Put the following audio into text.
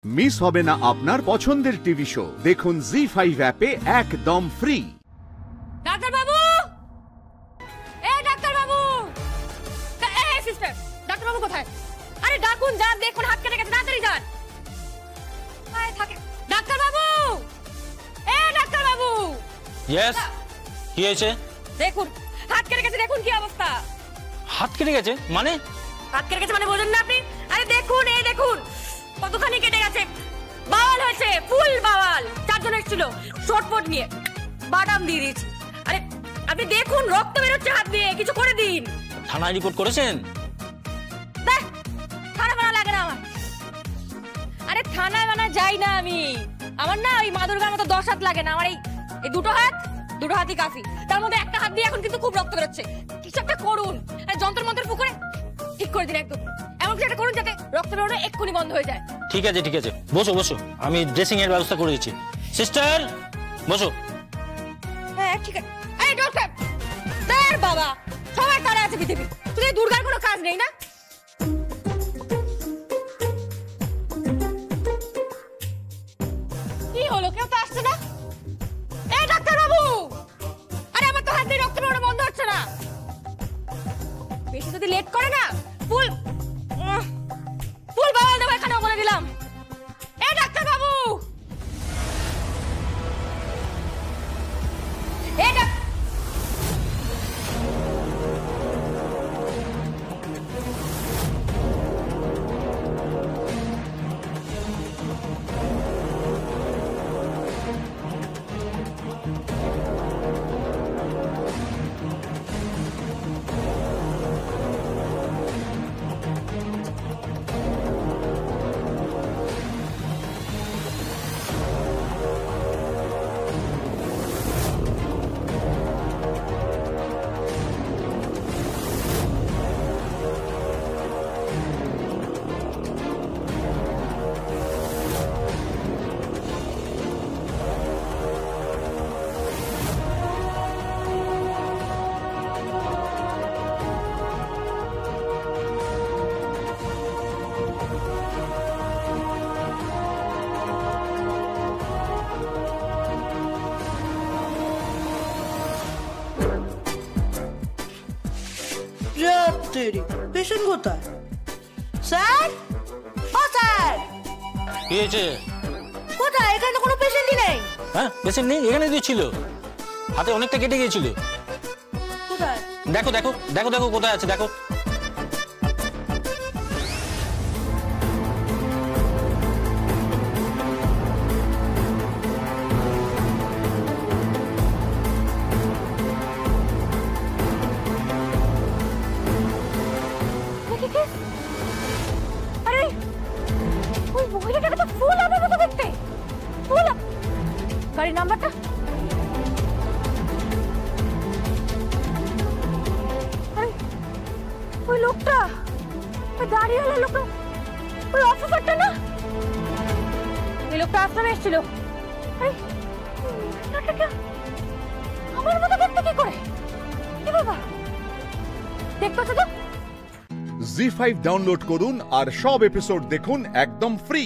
Miss হবে না আপনার পছন্দের টিভি শো। দেখুন জি5 অ্যাপে একদম ফ্রি। ডাক্তার বাবু, ডাক্তার বাবু, সিস্টার, ডাক্তার বাবু কোথায়? আরে ডাকুন, যান, দেখুন হাত কেটে গেছে, তাড়াতাড়ি যান। থাকে ডাক্তার বাবু, ডাক্তার বাবু। ইয়েস, কি হয়েছে? দেখুন হাত কেটে গেছে, দেখুন কি অবস্থা। হাত কেটে গেছে মানে? হাত কেটে গেছে মানে বোঝেন না আপনি? আরে দেখুন, দেখুন কতখানি কেটে গেছে। বাওয়াল হয়েছে, ফুল বাওয়াল। 4 জন এসেছিল শর্টপট নিয়ে, বাদাম দিয়ে দিয়েছি। আরে আপনি দেখুন, রক্ত বেরোচ্ছে হাত দিয়ে, কিছু করে দিন। থানায় রিপোর্ট করেছেন? থানা বানা লাগে না আমার। আরে থানায় বানা যাই না আমি। আমার না ওই মাদুরগার মতো 10 হাত লাগে না। আমার এই দুটো হাতই কাফি। তার মধ্যে একটা হাত দিয়ে এখন কিন্তু খুব রক্ত বেরোচ্ছে। কিছু একটা করুন, যন্ত্র মন্ত্র ফুঁকে ঠিক করে দিন একদম। এমন কিছু একটা করুন যাতে রক্ত বেরোনো এক্ষুনি বন্ধ হয়ে যায়। ঠিক আছে, ঠিক আছে, বসো বসো, আমি ড্রেসিং এর ব্যবস্থা করে দিচ্ছি। সিস্টার বসো। হ্যাঁ ঠিক আছে। এই ডক্টর, স্যার, বাবা সবাই তারা আছে পৃথিবী, তুই দুর্গার কোনো কাজ নেই না? কি হলো, কেউ তো আসছে না? এই ডাক্তার বাবু, আরে আমার তো হাত দিয়ে রক্ত বেরোনো বন্ধ হচ্ছে না। বেশি যদি লেট করে না ফুল বাওয়াল দেবো এখানে, বলে দিলাম। এই ডাক্তার বাবু, পেশেন্ট কোথায়? স্যার, ও স্যার, কি হয়েছে? কোথায়? এখানে তো কোনো পেশেন্টই নেই। হ্যাঁ, পেশেন্ট নেই, এখানে দিয়েছিল, হাতে অনেকটা কেটে গিয়েছিল। কোথায়? দেখো দেখো দেখো দেখো কোথায় আছে, দেখো। আরে ওই মহিলাটাকে তো ফুল আমার মতো দেখতে। ফুল গাড়ির নাম্বারটা, আরে ওই লোকটা, ওই দাঁড়িয়েওয়ালা লোকটা, ওই অফিসারটা না? এই লোকটা আশ্রমে এসেছিল। আমার মতো দেখতে কি করে? কি বাবা, দেখতে তো। জি5 ডাউনলোড করুন আর সব এপিসোড দেখুন একদম ফ্রি।